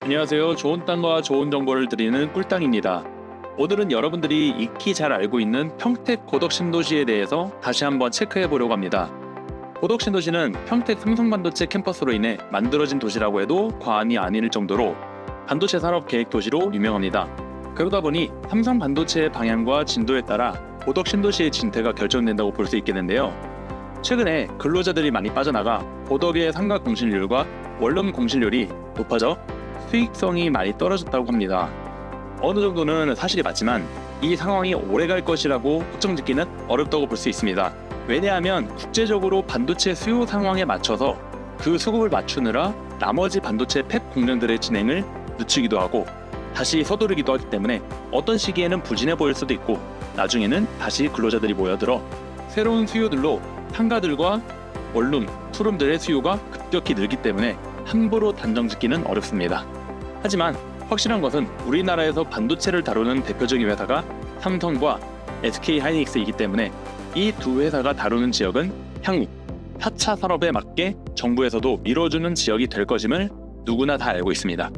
안녕하세요. 좋은 땅과 좋은 정보를 드리는 꿀땅입니다. 오늘은 여러분들이 익히 잘 알고 있는 평택 고덕신도시에 대해서 다시 한번 체크해 보려고 합니다. 고덕신도시는 평택 삼성반도체 캠퍼스로 인해 만들어진 도시라고 해도 과언이 아닐 정도로 반도체 산업 계획 도시로 유명합니다. 그러다 보니 삼성반도체의 방향과 진도에 따라 고덕신도시의 진퇴가 결정된다고 볼 수 있겠는데요. 최근에 근로자들이 많이 빠져나가 고덕의 상가 공실률과 원룸 공실률이 높아져 수익성이 많이 떨어졌다고 합니다. 어느 정도는 사실이 맞지만 이 상황이 오래 갈 것이라고 확정짓기는 어렵다고 볼 수 있습니다. 왜냐하면 국제적으로 반도체 수요 상황에 맞춰서 그 수급을 맞추느라 나머지 반도체 팹 공장들의 진행을 늦추기도 하고 다시 서두르기도 하기 때문에 어떤 시기에는 부진해 보일 수도 있고 나중에는 다시 근로자들이 모여들어 새로운 수요들로 상가들과 원룸, 투룸들의 수요가 급격히 늘기 때문에 함부로 단정짓기는 어렵습니다. 하지만 확실한 것은 우리나라에서 반도체를 다루는 대표적인 회사가 삼성과 SK하이닉스이기 때문에 이 두 회사가 다루는 지역은 향후 4차 산업에 맞게 정부에서도 밀어주는 지역이 될 것임을 누구나 다 알고 있습니다.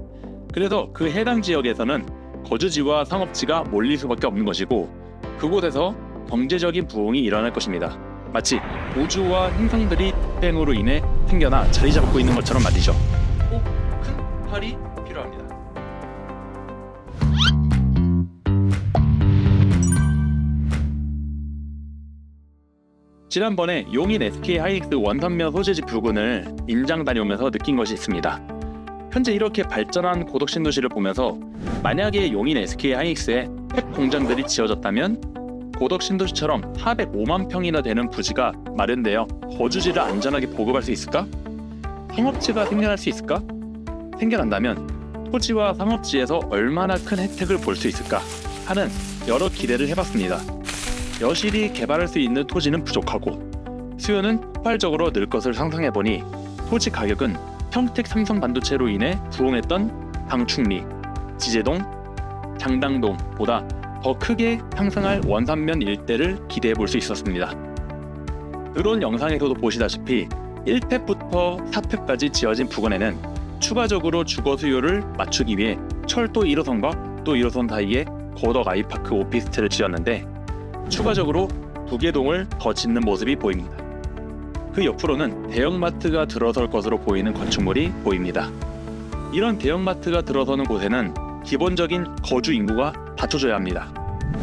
그래서 그 해당 지역에서는 거주지와 상업지가 몰릴 수밖에 없는 것이고 그곳에서 경제적인 부흥이 일어날 것입니다. 마치 우주와 행성들이 땡으로 인해 생겨나 자리 잡고 있는 것처럼 말이죠. 꼭 큰 팔이 필요합니다. 지난번에 용인 SK하이닉스 원산면 소재지 부근을 임장 다녀오면서 느낀 것이 있습니다. 현재 이렇게 발전한 고덕신도시를 보면서 만약에 용인 SK하이닉스에 팹 공장들이 지어졌다면 고덕신도시처럼 405만 평이나 되는 부지가 마련되어 거주지를 안전하게 보급할 수 있을까? 상업지가 생겨날 수 있을까? 생겨난다면 토지와 상업지에서 얼마나 큰 혜택을 볼 수 있을까 하는 여러 기대를 해봤습니다. 여실히 개발할 수 있는 토지는 부족하고 수요는 폭발적으로 늘 것을 상상해보니 토지 가격은 평택 삼성반도체로 인해 부흥했던 방충리, 지제동, 장당동보다 더 크게 상승할 원산면 일대를 기대해볼 수 있었습니다. 드론 영상에서도 보시다시피 1팹부터 4팹까지 지어진 부근에는 추가적으로 주거 수요를 맞추기 위해 철도 1호선과 또 1호선 사이에 고덕 아이파크 오피스텔을 지었는데 추가적으로 2개 동을 더 짓는 모습이 보입니다. 그 옆으로는 대형마트가 들어설 것으로 보이는 건축물이 보입니다. 이런 대형마트가 들어서는 곳에는 기본적인 거주 인구가 받쳐줘야 합니다.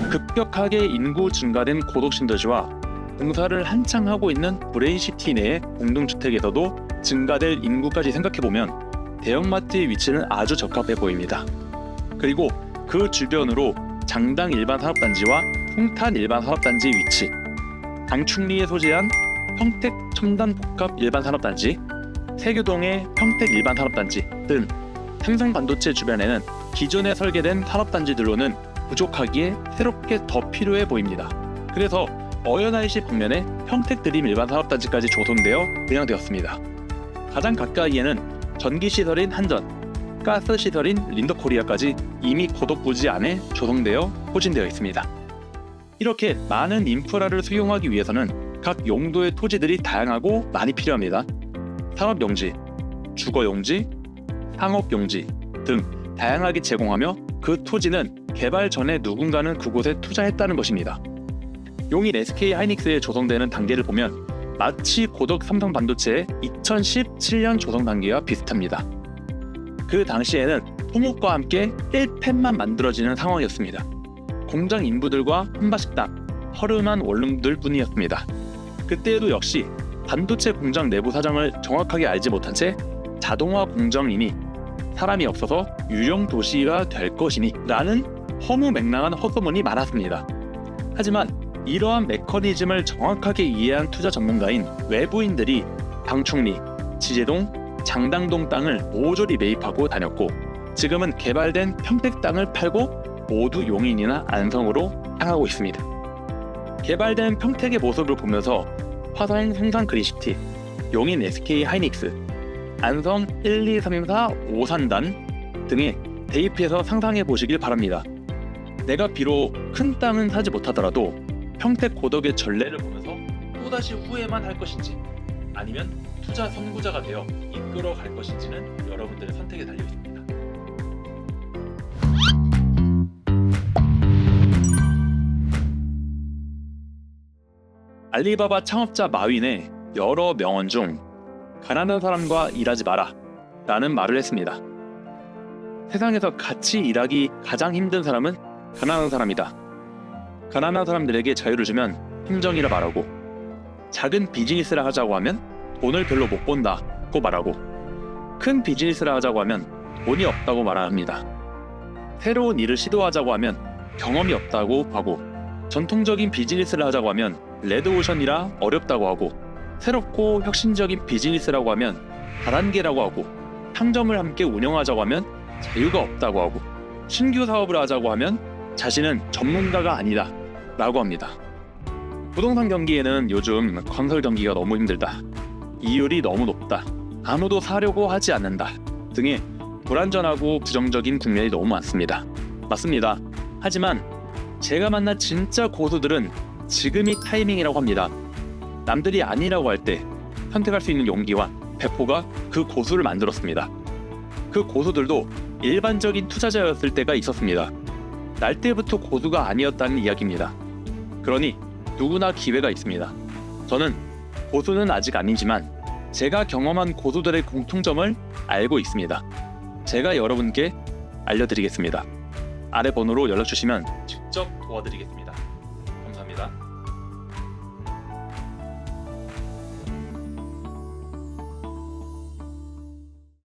급격하게 인구 증가된 고덕신도시와 공사를 한창 하고 있는 브레인시티 내의 공동주택에서도 증가될 인구까지 생각해보면 대형마트의 위치는 아주 적합해 보입니다. 그리고 그 주변으로 장당 일반산업단지와 송탄 일반산업단지 위치, 방충리에 소재한 평택 첨단복합 일반산업단지, 세교동의 평택 일반산업단지 등 삼성반도체 주변에는 기존에 설계된 산업단지들로는 부족하기에 새롭게 더 필요해 보입니다. 그래서 어연IC 방면에 평택드림 일반산업단지까지 조성되어 분양되었습니다. 가장 가까이에는 전기시설인 한전, 가스시설인 린더코리아까지 이미 고덕부지 안에 조성되어 포진되어 있습니다. 이렇게 많은 인프라를 수용하기 위해서는 각 용도의 토지들이 다양하고 많이 필요합니다. 산업용지, 주거용지, 상업용지 등 다양하게 제공하며 그 토지는 개발 전에 누군가는 그곳에 투자했다는 것입니다. 용인 SK하이닉스에 조성되는 단계를 보면 마치 고덕 삼성반도체의 2017년 조성 단계와 비슷합니다. 그 당시에는 토목과 함께 1팹만 만들어지는 상황이었습니다. 공장 인부들과 한바식당, 허름한 원룸들 뿐이었습니다. 그때에도 역시 반도체 공장 내부 사정을 정확하게 알지 못한 채 자동화 공장이니 사람이 없어서 유령 도시가 될 것이니 라는 허무맹랑한 헛소문이 많았습니다. 하지만 이러한 메커니즘을 정확하게 이해한 투자 전문가인 외부인들이 방충리, 지제동, 장당동 땅을 모조리 매입하고 다녔고 지금은 개발된 평택 땅을 팔고 모두 용인이나 안성으로 향하고 있습니다. 개발된 평택의 모습을 보면서 화성 성산 그린시티, 용인 SK하이닉스, 안성 1, 2, 3, 4, 5산단 등에 대입해서 상상해 보시길 바랍니다. 내가 비록 큰 땅은 사지 못하더라도 평택 고덕의 전례를 보면서 또다시 후회만 할 것인지 아니면 투자 선구자가 되어 이끌어 갈 것인지는 여러분들의 선택에 달려 있습니다. 알리바바 창업자 마윈의 여러 명언 중 가난한 사람과 일하지 마라 라는 말을 했습니다. 세상에서 같이 일하기 가장 힘든 사람은 가난한 사람이다. 가난한 사람들에게 자유를 주면 행정이라 말하고, 작은 비즈니스를 하자고 하면 돈을 별로 못 번다고 말하고, 큰 비즈니스를 하자고 하면 돈이 없다고 말합니다. 새로운 일을 시도하자고 하면 경험이 없다고 하고, 전통적인 비즈니스를 하자고 하면 레드오션이라 어렵다고 하고, 새롭고 혁신적인 비즈니스라고 하면 다단계라고 하고, 상점을 함께 운영하자고 하면 자유가 없다고 하고, 신규 사업을 하자고 하면 자신은 전문가가 아니다 라고 합니다. 부동산 경기에는 요즘 건설 경기가 너무 힘들다, 이율이 너무 높다, 아무도 사려고 하지 않는다 등의 불안전하고 부정적인 국면이 너무 많습니다. 맞습니다. 하지만 제가 만난 진짜 고수들은 지금이 타이밍이라고 합니다. 남들이 아니라고 할 때 선택할 수 있는 용기와 배포가 그 고수를 만들었습니다. 그 고수들도 일반적인 투자자였을 때가 있었습니다. 날 때부터 고수가 아니었다는 이야기입니다. 그러니 누구나 기회가 있습니다. 저는 고수는 아직 아니지만 제가 경험한 고수들의 공통점을 알고 있습니다. 제가 여러분께 알려드리겠습니다. 아래 번호로 연락 주시면 직접 도와드리겠습니다. 감사합니다.